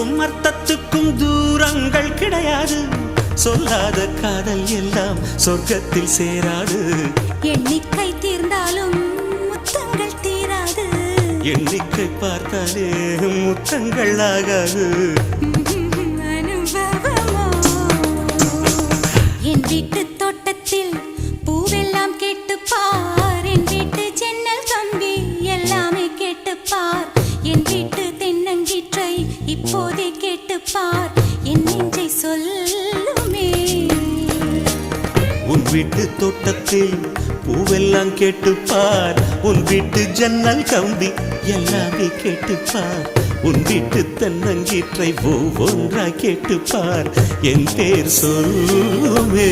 எழுத்துக்கும் அர்த்தத்துக்கும் தூரங்கள் கிடையாது. சொல்லாத காதல் எல்லாம் சொர்க்கத்தில் சேராது. எண்ணிக்கை தீர்ந்தாலும் முத்தங்கள் தீராது. எண்ணிக்கை பார்த்தாலே முத்தங்கள் ஆகாது. அனுபவமோ என் வீட்டு தோட்டத்தில் பூவெல்லாம் கேட்டுப்பார். என் வீட்டு ஜன்னல் கம்பி எல்லாமே கேட்டுப்பார். என் வீட்டு தென்னங்கீற்றை இப்போதே கேட்டுப்பார். என் நெஞ்சை சொல்லுமே. உன் வீட்டு தோட்டத்தில் பூவெல்லாம் கேட்டுப்பார். உன் வீட்டு ஜன்னல் கம்பி எல்லாமே கேட்டுப்பார். உன் வீட்டு தென்னங்கீற்றை ஒவ்வொன்றாய் கேட்டுப்பார். என் பேர் சொல்லுமே.